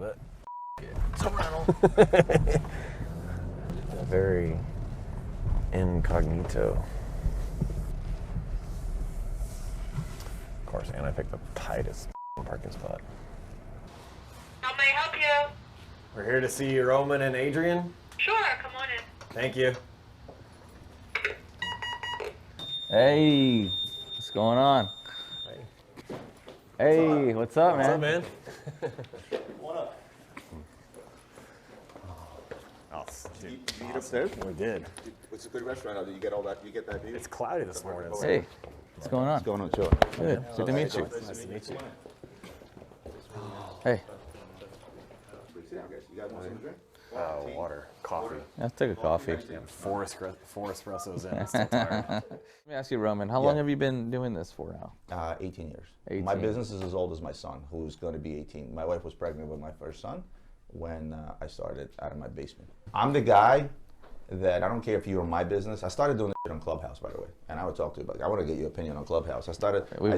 bit. It's a rental. Very incognito. Of course, and I picked the tightest parking spot. How may I help you? We're here to see Roman and Adrian. Sure, come on in. Thank you. Hey, what's going on? Hey, what's up, man? What's up, man? What up? Oh, dude. You eat upstairs? We did. It's a good restaurant out there. You get all that. You get that view. It's cloudy this morning. Hey, what's going on? What's going on, Joe? Good. Good to meet you. Nice to meet you. Hey, Sit down, guys. You guys want something to drink? Water, coffee. let's take a coffee. Four espressos in. I'm still tired. Let me ask you, Roman, how long have you been doing this for now? 18 years. 18. My business is as old as my son, who's going to be 18. My wife was pregnant with my first son when I started out of my basement. I'm the guy that I don't care if you're in my business. I started doing this on Clubhouse, by the way, and I would talk to you about it. I want to get your opinion on Clubhouse. I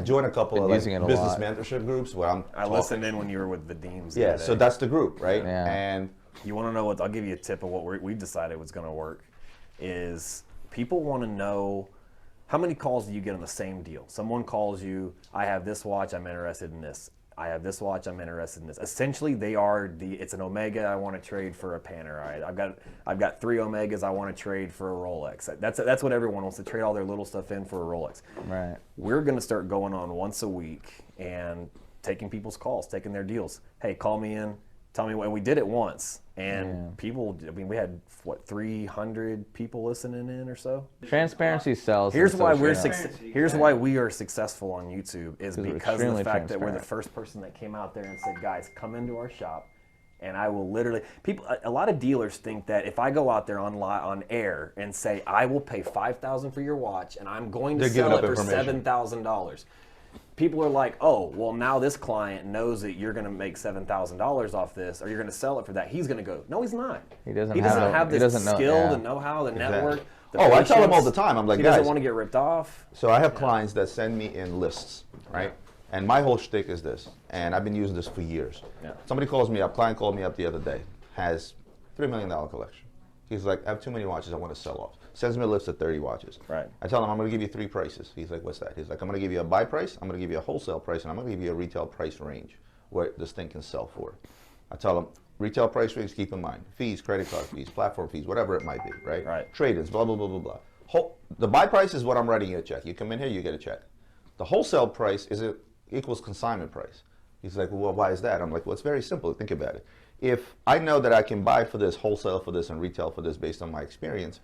joined a couple of business mentorship groups where I listened in when you were with the Deems. Yeah, so that's the group, right? Yeah. And you want to know what? I'll give you a tip of what we've decided was going to work. Is people want to know how many calls do you get on the same deal? Someone calls you, I have this watch, I'm interested in this. I have this watch, I'm interested in this. Essentially, it's an Omega, I want to trade for a Panerai. I've got 3 Omegas, I want to trade for a Rolex. That's what everyone wants to trade all their little stuff in for a Rolex. Right. We're going to start going on once a week and taking people's calls, taking their deals. Hey, call me in, tell me what. And we did it once, and people. I mean, we had 300 people listening in or so. Transparency sells. Here's why we are successful on YouTube is because of the fact that we're the first person that came out there and said, guys, come into our shop, and I will literally. A lot of dealers think that if I go out there on air and say I will pay $5,000 for your watch and I'm going to sell it for $7,000. People are like, oh, well, now this client knows that you're going to make $7,000 off this, or you're going to sell it for that. He's going to go, no, he's not. He doesn't have the skill, the know-how, the network. The I tell them all the time. I'm like, he guys, doesn't want to get ripped off. So I have clients that send me in lists, right? And my whole shtick is this, and I've been using this for years. Yeah. Somebody calls me up, client called me up the other day, has $3 million collection. He's like, I have too many watches I want to sell off. Sends me a list of 30 watches. Right. I tell him I'm going to give you 3 prices. He's like, what's that? He's like, I'm going to give you a buy price, I'm going to give you a wholesale price, and I'm going to give you a retail price range where this thing can sell for. I tell him, retail price range, keep in mind, fees, credit card fees, platform fees, whatever it might be, right? Right. Trade-ins, blah, blah, blah, blah, blah. The buy price is what I'm writing you a check. You come in here, you get a check. The wholesale price equals consignment price. He's like, well, why is that? I'm like, well, it's very simple. Think about it. If I know that I can buy for this, wholesale for this, and retail for this based on my experience,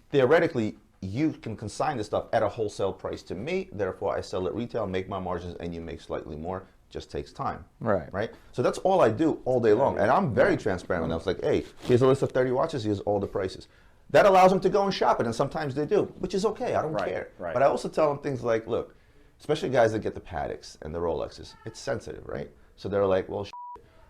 theoretically, you can consign this stuff at a wholesale price to me. Therefore, I sell it retail, make my margins, and you make slightly more. Just takes time. Right. Right? So that's all I do all day long. And I'm very transparent. And I was like, hey, here's a list of 30 watches. Here's all the prices. That allows them to go and shop it. And sometimes they do, which is okay. I don't care. Right. But I also tell them things like, look, especially guys that get the Pateks and the Rolexes, it's sensitive, right? So they're like, well,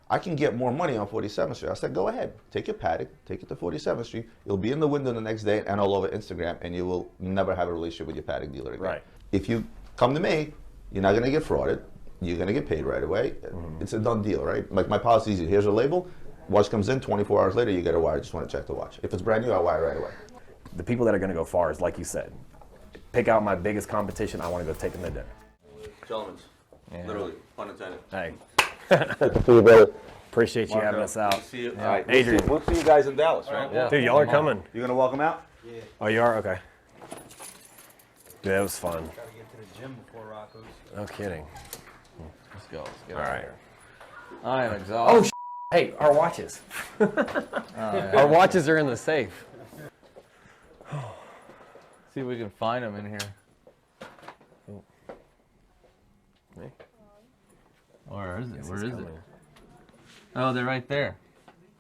I can get more money on 47th Street. I said, go ahead. Take your Patek, take it to 47th Street. It'll be in the window the next day and all over Instagram, and you will never have a relationship with your Patek dealer again. Right. If you come to me, you're not going to get frauded. You're going to get paid right away. Mm-hmm. It's a done deal, right? Like my policy is, here's a label. Watch comes in, 24 hours later, you get a wire. I just want to check the watch. If it's brand new, I'll wire right away. The people that are going to go far is, like you said, pick out my biggest competition. I want to go take them to dinner. Gentlemen, literally, pun intended. Hey. See you, brother. Appreciate you having us out. See you. All right, Adrian. We'll see you guys in Dallas, right? Yeah. Dude, y'all are coming. You gonna walk them out? Yeah. Oh, you are? Okay. Dude, that was fun. Gotta get to the gym before Rocco's. No kidding. Let's go. Let's get All out of right. here. I am exhausted. Hey, our watches. Our watches are in the safe. See if we can find them in here. Me? Where is it? Guess Where he's is it? coming. Oh, they're right there.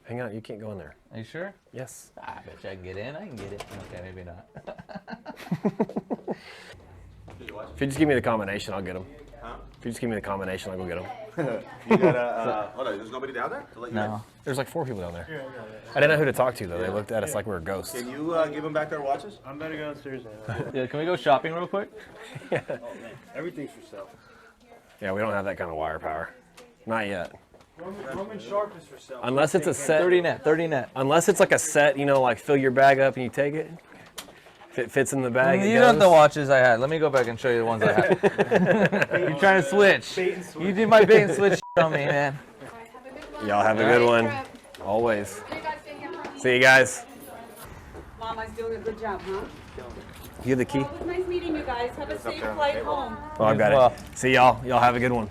Hang on, you can't go in there. Are you sure? Yes. I bet you I can get in. I can get it. Okay, maybe not. If you just give me the combination, I'll get them. Huh? If you just give me the combination, I'll go get them. You gotta, hold on, there's nobody down there to let you in? No. There's like 4 people down there. I didn't know who to talk to, though. They looked at us like we were ghosts. Can you give them back their watches? I'm better go upstairs now. Yeah, can we go shopping real quick? Oh man, everything's for sale. Yeah, we don't have that kind of wire power. Not yet. Roman Sharf is for sale. Unless it's a set. 30 net, 30 net. Unless it's like a set, you know, like fill your bag up and you take it. If it fits in the bag, You know the watches I had. Let me go back and show you the ones I had. You're trying to switch. You did my bait and switch on me, man. Y'all have a good one. Always. See you guys. Mama's doing a good job, huh? You have the key? It was nice meeting you guys. Have a safe flight home. Oh, I've got it. See y'all. Y'all have a good one.